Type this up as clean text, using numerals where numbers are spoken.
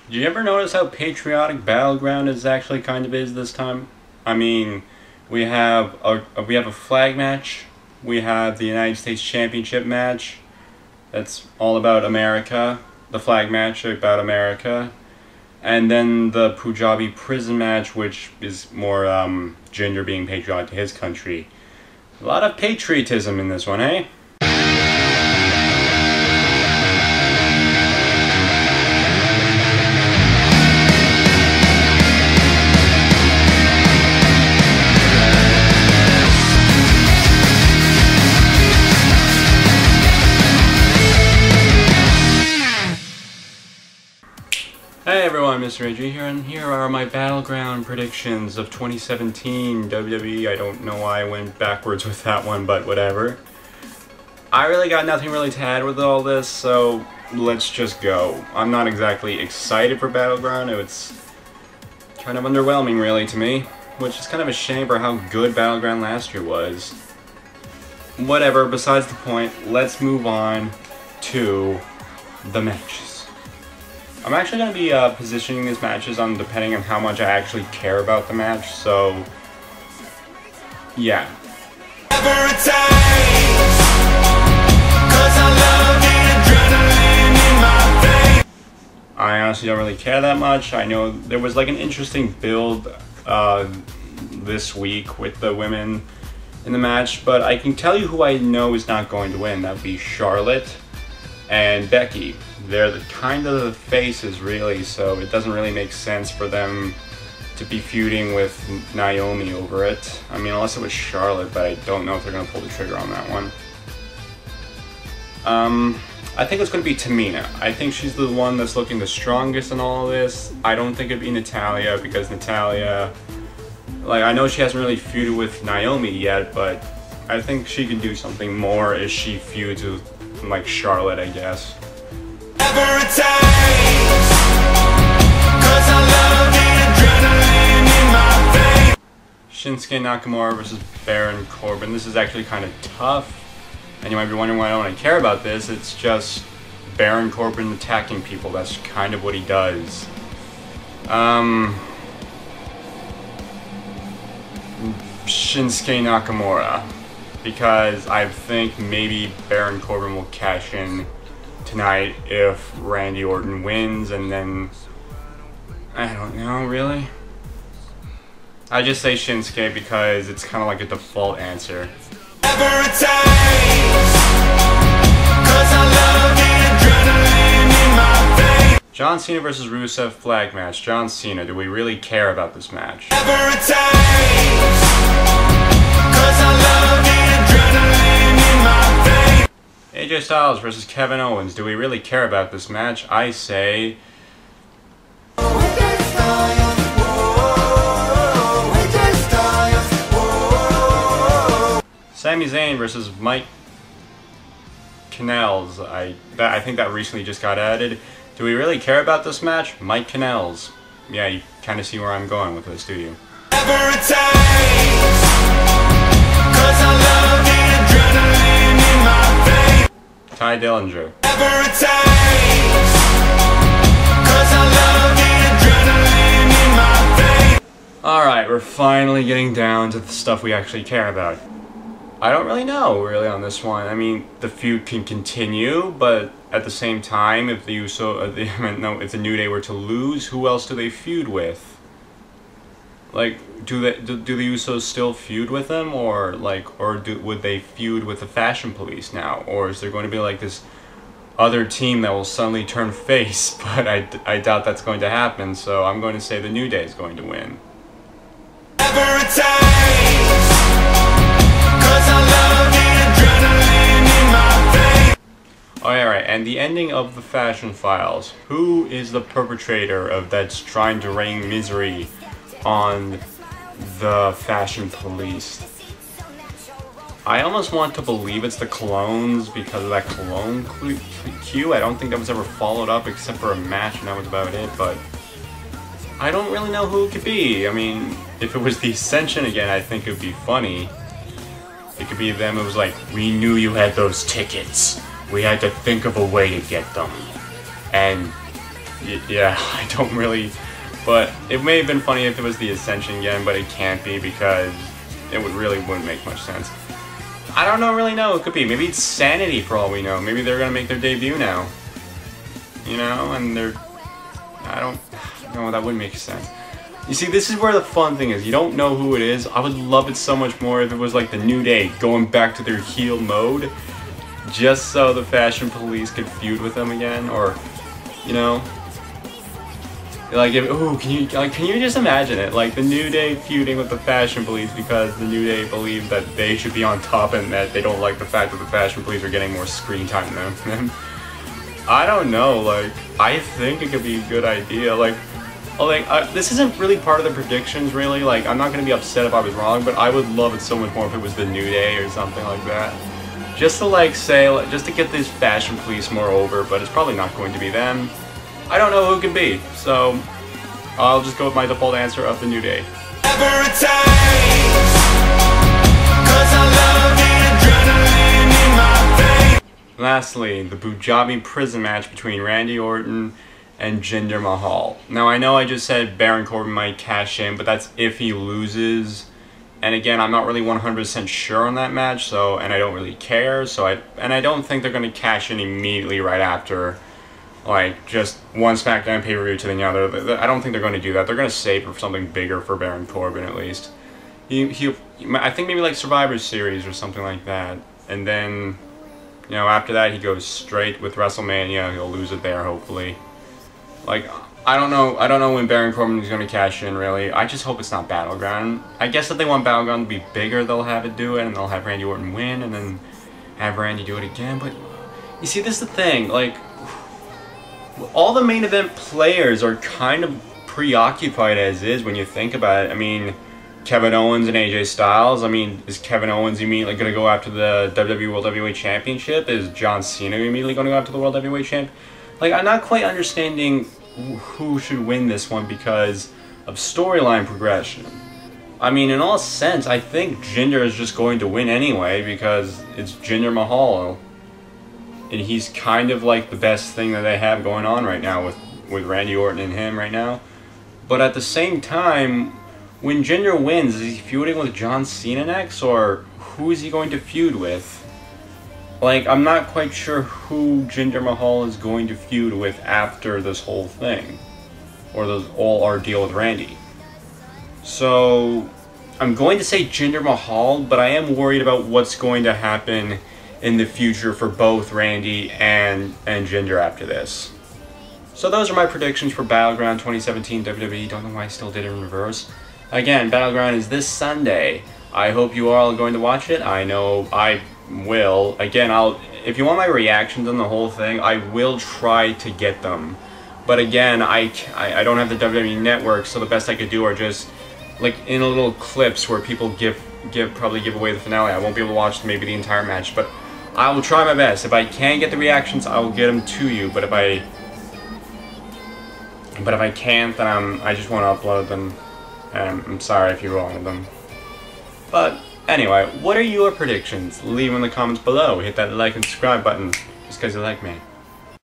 Did you ever notice how patriotic Battleground is actually kind of is this time? I mean, we have a flag match, we have the United States Championship match, that's all about America, the flag match about America, and then the Punjabi prison match, which is more Jinder being patriotic to his country. A lot of patriotism in this one, eh? Hey everyone, MTRG here, and here are my Battleground predictions of 2017 WWE. I don't know why I went backwards with that one, but whatever. I really got nothing really to add with all this, so let's just go. I'm not exactly excited for Battleground. It's kind of underwhelming really to me, which is kind of a shame for how good Battleground last year was. Whatever, besides the point, let's move on to the matches. I'm actually going to be positioning these matches on depending on how much I actually care about the match, so yeah. I honestly don't really care that much. I know there was like an interesting build this week with the women in the match, but I can tell you who I know is not going to win. That would be Charlotte and Becky. They're the kind of the faces really, so it doesn't really make sense for them to be feuding with Naomi over it. I mean, unless it was Charlotte, but I don't know if they're going to pull the trigger on that one. I think it's going to be Tamina. I think she's the one that's looking the strongest in all of this. I don't think it'd be Natalya, because Natalya, like, I know she hasn't really feuded with Naomi yet, but I think she can do something more as she feuds with, like, Charlotte, I guess. Shinsuke Nakamura versus Baron Corbin. This is actually kind of tough, and you might be wondering why I don't really care about this. It's just Baron Corbin attacking people. That's kind of what he does. Shinsuke Nakamura, because I think maybe Baron Corbin will cash in tonight if Randy Orton wins, and then I don't know really. I just say Shinsuke because it's kind of like a default answer. John Cena versus Rusev flag match. John Cena, do we really care about this match? AJ Styles versus Kevin Owens. Do we really care about this match? I say Sami Zayn versus Mike Kanellis. I think that recently just got added. Do we really care about this match? Mike Kanellis. Yeah, you kind of see where I'm going with this, do you? Ty Dillinger. Alright, we're finally getting down to the stuff we actually care about. I don't really know, really, on this one. I mean, the feud can continue, but at the same time, if the if the New Day were to lose, who else do they feud with? Like, do the Usos still feud with them, or like, would they feud with the Fashion Police now, or is there going to be like this other team that will suddenly turn face? But I doubt that's going to happen. So I'm going to say the New Day is going to win. Alright, and the ending of the Fashion Files. Who is the perpetrator of that's trying to rain misery on the Fashion Police? I almost want to believe it's the Colognes because of that cologne cue. I don't think that was ever followed up except for a match, and that was about it, but I don't really know who it could be. I mean, if it was the Ascension again, I think it would be funny. It could be them. It was like, we knew you had those tickets. We had to think of a way to get them. And yeah, I don't really, but it may have been funny if it was the Ascension again, but it can't be because it really wouldn't make much sense. I don't really know, it could be, maybe it's Sanity for all we know, maybe they're gonna make their debut now, you know, and I don't know, that wouldn't make sense. You see, this is where the fun thing is, you don't know who it is. I would love it so much more if it was like the New Day going back to their heel mode, just so the Fashion Police could feud with them again, or, you know, like, can you just imagine it, like the New Day feuding with the Fashion Police because the New Day believe that they should be on top and that they don't like the fact that the Fashion Police are getting more screen time than them. I don't know, like, I think it could be a good idea, like, this isn't really part of the predictions, really, like, I'm not going to be upset if I was wrong, but I would love it so much more if it was the New Day or something like that. Just to, like, say, just to get this Fashion Police more over, but it's probably not going to be them. I don't know who it can be, so I'll just go with my default answer of the New Day. Lastly, the Punjabi prison match between Randy Orton and Jinder Mahal. Now, I know I just said Baron Corbin might cash in, but that's if he loses. And again, I'm not really 100% sure on that match, so, and I don't really care, so I don't think they're going to cash in immediately right after, like, just one SmackDown pay-per-view to the other. I don't think they're going to do that. They're going to save for something bigger for Baron Corbin, at least. I think maybe like Survivor Series or something like that. And then, you know, after that, he goes straight with WrestleMania. He'll lose it there, hopefully. Like, I don't know when Baron Corbin is going to cash in, really. I just hope it's not Battleground. I guess if they want Battleground to be bigger, they'll have it do it, and they'll have Randy Orton win, and then have Randy do it again. But, you see, this is the thing, like, all the main event players are kind of preoccupied as is when you think about it. I mean, Kevin Owens and AJ Styles. I mean, is Kevin Owens immediately going to go after the WWE World Heavyweight Championship? Is John Cena immediately going to go after the World Heavyweight Champ? Like, I'm not quite understanding who should win this one because of storyline progression. I mean, in all sense, I think Jinder is just going to win anyway because it's Jinder Mahal. And he's kind of like the best thing that they have going on right now with Randy Orton and him right now. But at the same time, when Jinder wins, is he feuding with John Cena next, or who is he going to feud with? Like, I'm not quite sure who Jinder Mahal is going to feud with after this whole thing, or this all ordeal with Randy. So, I'm going to say Jinder Mahal, but I am worried about what's going to happen in the future for both Randy and Jinder after this. So those are my predictions for Battleground 2017 WWE. Don't know why I still did it in reverse. Again, Battleground is this Sunday. I hope you all are going to watch it. I know I will. Again, if you want my reactions on the whole thing, I will try to get them. But again, I don't have the WWE Network, so the best I could do are just like in little clips where people probably give away the finale. I won't be able to watch maybe the entire match, but I will try my best. If I can get the reactions, I will get them to you. But if I can't, then I just want to upload them. I'm sorry if you wanted them. But anyway, what are your predictions? Leave them in the comments below. Hit that like and subscribe button just because you like me.